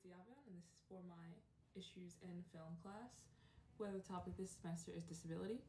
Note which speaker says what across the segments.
Speaker 1: Ziavion, and this is for my issues in film class, where the topic this semester is disability.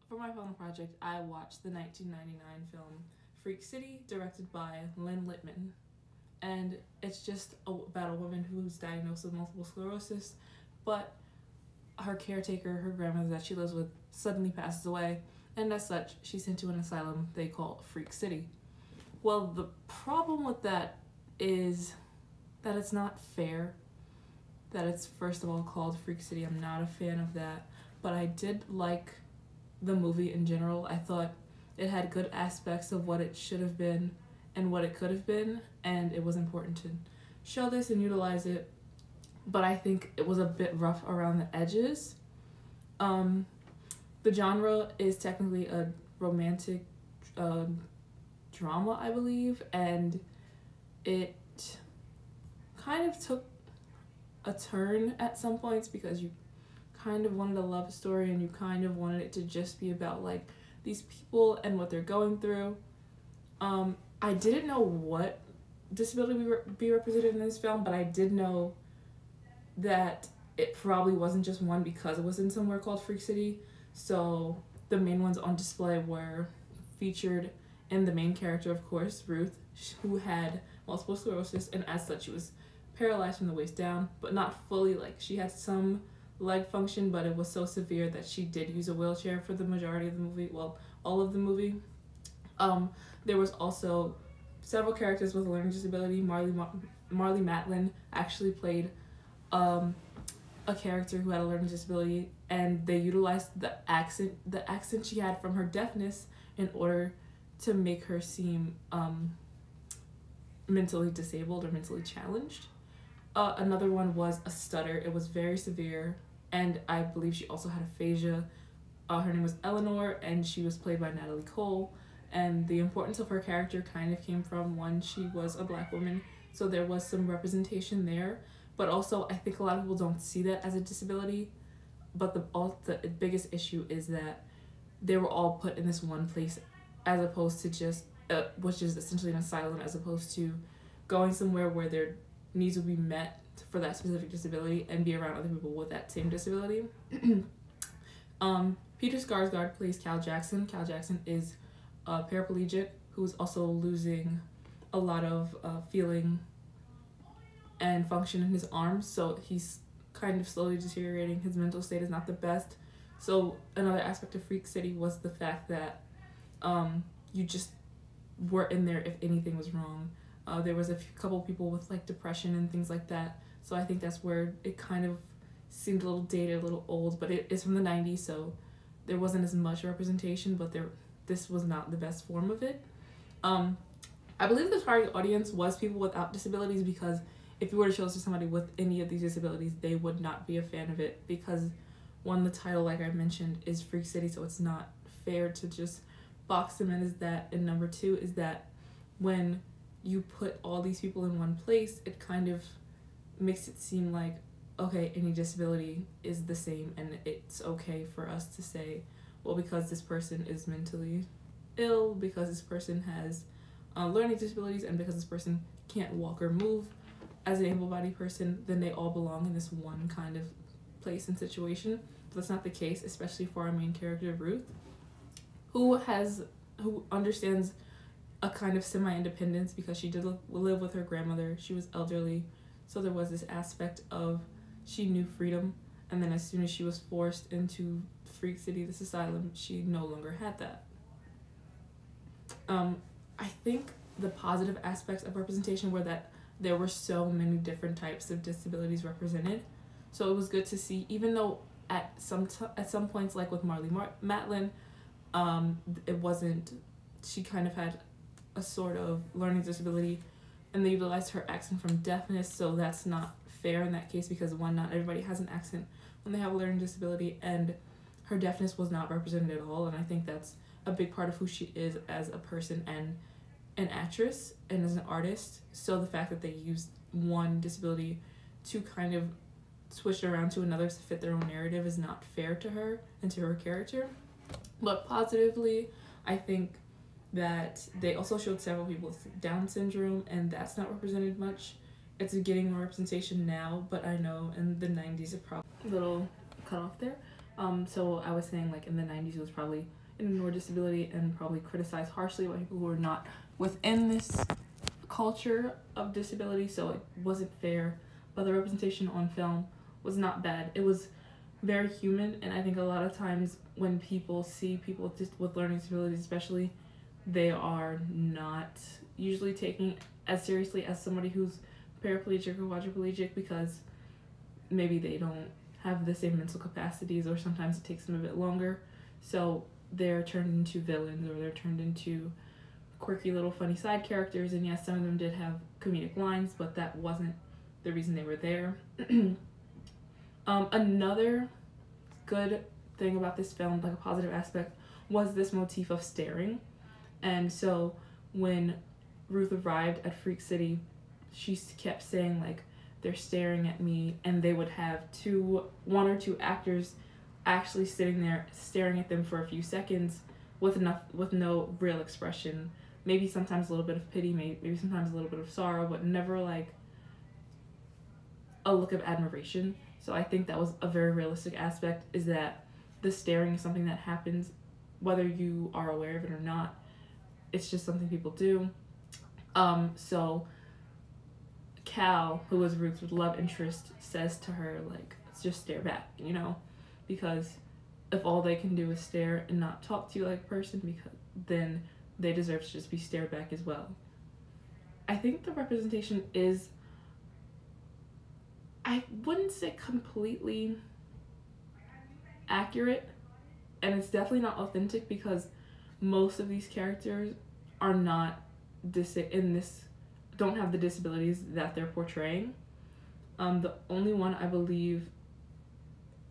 Speaker 1: For my final project, I watched the 1999 film Freak City, directed by Lynn Littman. And it's just about a woman who's diagnosed with multiple sclerosis, but her caretaker, her grandmother that she lives with, suddenly passes away, and as such, she's sent to an asylum they call Freak City. Well, the problem with that is that it's not fair, that it's first of all called Freak City. I'm not a fan of that, but I did like the movie in general. I thought it had good aspects of what it should have been and what it could have been, and it was important to show this and utilize it, but I think it was a bit rough around the edges. The genre is technically a romantic drama, I believe, and it kind of took a turn at some points because you kind of wanted a love story and you kind of wanted it to just be about like these people and what they're going through. I didn't know what disability would be represented in this film, but I did know that it probably wasn't just one because it was in somewhere called Freak City. So the main ones on display were featured in the main character, of course, Ruth, who had multiple sclerosis, and as such she was paralyzed from the waist down, but not fully. Like, she had some leg function, but it was so severe that she did use a wheelchair for the majority of the movie, well, all of the movie. There was also several characters with a learning disability. Marlee Matlin actually played a character who had a learning disability, and they utilized the accent she had from her deafness in order to make her seem mentally disabled or mentally challenged. Another one was a stutter. It was very severe, and I believe she also had aphasia. Her name was Eleanor, and she was played by Natalie Cole, and the importance of her character kind of came from, one, she was a Black woman, so there was some representation there, but also I think a lot of people don't see that as a disability, but the biggest issue is that they were all put in this one place as opposed to just, which is essentially an asylum, as opposed to going somewhere where their needs will be met for that specific disability and be around other people with that same disability. Peter Skarsgård plays Cal Jackson. Cal Jackson is a paraplegic who's also losing a lot of feeling and function in his arms, so he's kind of slowly deteriorating. His mental state is not the best. So another aspect of Freak City was the fact that you just were in there if anything was wrong. There was a couple people with like depression and things like that, so I think that's where it kind of seemed a little dated, a little old, but it is from the 90s, so there wasn't as much representation, but this was not the best form of it. I believe the target audience was people without disabilities, because if you were to show this to somebody with any of these disabilities, they would not be a fan of it, because one, the title, like I mentioned, is Freak City, so it's not fair to just box them in as that, and number two is that when you put all these people in one place, it kind of makes it seem like, okay, any disability is the same, and it's okay for us to say, well, because this person is mentally ill, because this person has learning disabilities, and because this person can't walk or move as an able-bodied person, then they all belong in this one kind of place and situation. But that's not the case, especially for our main character, Ruth, who understands a kind of semi-independence because she did live with her grandmother. She was elderly, so there was this aspect of she knew freedom, and then as soon as she was forced into Freak City, this asylum, she no longer had that. I think the positive aspects of representation were that there were so many different types of disabilities represented, so it was good to see, even though at some points, like with Marlee Matlin, it wasn't, she kind of had a sort of learning disability, and they utilized her accent from deafness, so that's not fair in that case, because one, not everybody has an accent when they have a learning disability, and her deafness was not represented at all, and I think that's a big part of who she is as a person and an actress and as an artist. So the fact that they used one disability to kind of switch it around to another to fit their own narrative is not fair to her and to her character. But positively, I think that they also showed several people with Down syndrome, and that's not represented much it's getting more representation now, but I know in the 90s it probably a little cut off there. So I was saying like in the 90s it was probably in more disability and probably criticized harshly by people who were not within this culture of disability, so it wasn't fair. But the representation on film was not bad. It was very human, and I think a lot of times when people see people with learning disabilities especially, they are not usually taking as seriously as somebody who's paraplegic or quadriplegic, because maybe they don't have the same mental capacities, or sometimes it takes them a bit longer, so they're turned into villains, or they're turned into quirky little funny side characters. And yes, some of them did have comedic lines, but that wasn't the reason they were there. Another good thing about this film, like a positive aspect, was this motif of staring. And so when Ruth arrived at Freak City, she kept saying like, they're staring at me, and they would have one or two actors actually sitting there staring at them for a few seconds with no real expression. Maybe sometimes a little bit of pity, maybe sometimes a little bit of sorrow, but never like a look of admiration. So I think that was a very realistic aspect, is that the staring is something that happens whether you are aware of it or not. It's just something people do. So Cal, who was Ruth's love interest, says to her like, let's just stare back, you know, because if all they can do is stare and not talk to you like a person, because then they deserve to just be stared back as well. I think the representation is, I wouldn't say completely accurate, and it's definitely not authentic, because most of these characters are not don't have the disabilities that they're portraying. The only one I believe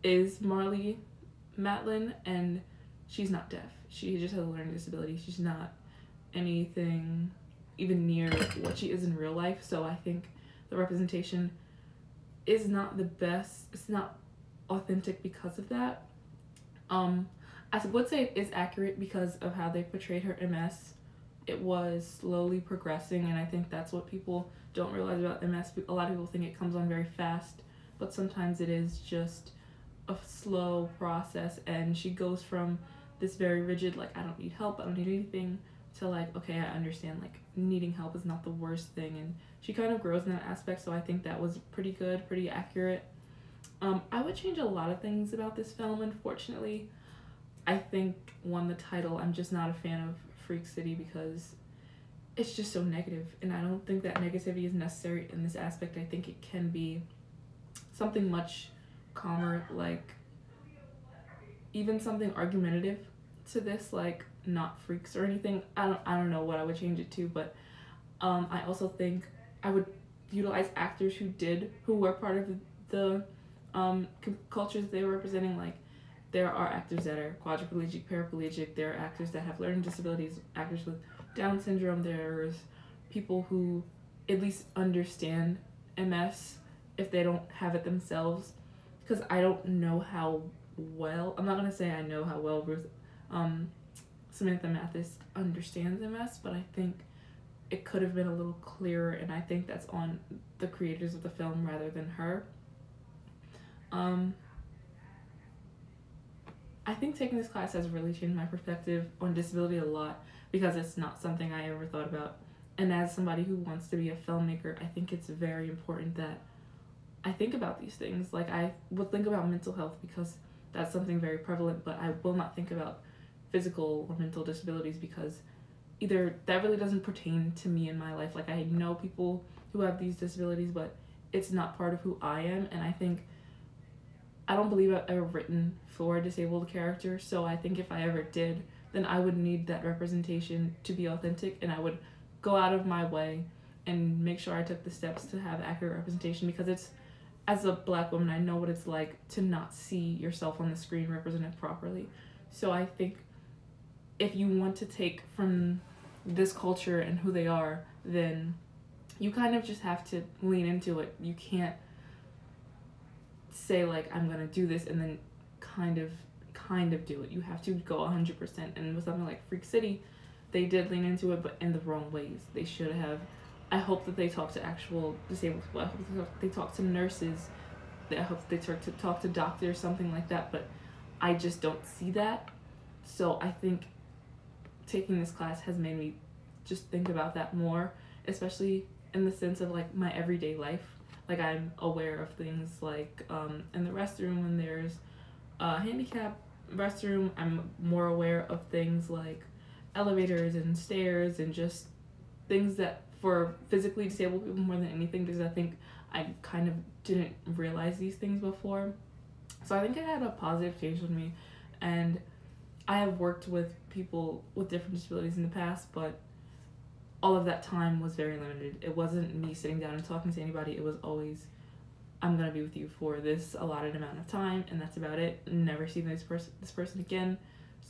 Speaker 1: is Marlee Matlin, and she's not deaf. She just has a learning disability. She's not anything even near what she is in real life. So I think the representation is not the best. It's not authentic because of that. I would say it is accurate because of how they portrayed her MS. It was slowly progressing, and I think that's what people don't realize about MS. A lot of people think it comes on very fast, but sometimes it is just a slow process, and she goes from this very rigid, like, I don't need help, I don't need anything, to like, okay, I understand, like, needing help is not the worst thing, and she kind of grows in that aspect. So I think that was pretty good, pretty accurate. I would change a lot of things about this film, unfortunately. I think, the title, I'm just not a fan of Freak City because it's just so negative, and I don't think that negativity is necessary in this aspect. I think it can be something much calmer, like even something argumentative to this, like not freaks or anything. I don't know what I would change it to, but I also think I would utilize actors who were part of the cultures they were representing. Like, there are actors that are quadriplegic, paraplegic, there are actors that have learning disabilities, actors with Down syndrome, there's people who at least understand MS if they don't have it themselves, because I don't know how well, I'm not going to say I know how well Samantha Mathis understands MS, but I think it could have been a little clearer, and I think that's on the creators of the film rather than her. I think taking this class has really changed my perspective on disability a lot, because it's not something I ever thought about. And as somebody who wants to be a filmmaker, I think it's very important that I think about these things. Like, I would think about mental health because that's something very prevalent, but I will not think about physical or mental disabilities because either that really doesn't pertain to me in my life. Like, I know people who have these disabilities, but it's not part of who I am, and I don't believe I've ever written for a disabled character, so I think if I ever did, then I would need that representation to be authentic, and I would go out of my way and make sure I took the steps to have accurate representation, because as a Black woman, I know what it's like to not see yourself on the screen represented properly. So I think if you want to take from this culture and who they are, then you kind of just have to lean into it. You can't say like, I'm gonna do this and then kind of do it. You have to go 100%. And with something like Freak City, they did lean into it, but in the wrong ways. They should have I hope that they talk to actual disabled people. I hope they talk to nurses. I hope they talk to doctors, something like that. But I just don't see that. So I think taking this class has made me just think about that more, especially in the sense of like my everyday life. Like I'm aware of things like in the restroom when there's a handicap restroom, I'm more aware of things like elevators and stairs and just things that for physically disabled people more than anything, because I think I kind of didn't realize these things before. So I think it had a positive change on me, and I have worked with people with different disabilities in the past, but all of that time was very limited. It wasn't me sitting down and talking to anybody. It was always, I'm gonna be with you for this allotted amount of time, and that's about it. Never see this person again.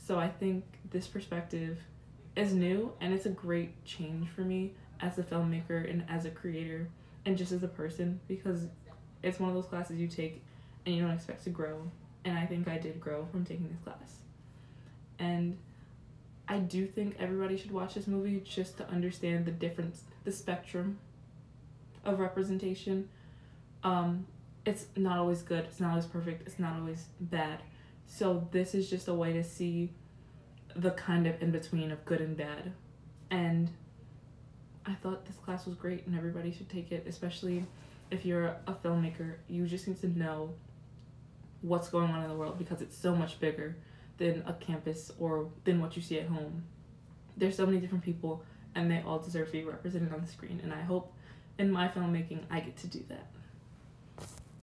Speaker 1: So I think this perspective is new, and it's a great change for me as a filmmaker and as a creator and just as a person, because it's one of those classes you take and you don't expect to grow. And I think I did grow from taking this class. And I do think everybody should watch this movie just to understand the spectrum of representation. It's not always good, it's not always perfect, it's not always bad. So this is just a way to see the kind of in-between of good and bad. And I thought this class was great and everybody should take it, especially if you're a filmmaker. You just need to know what's going on in the world, because it's so much bigger than a campus or than what you see at home. There's so many different people and they all deserve to be represented on the screen, and I hope in my filmmaking I get to do that.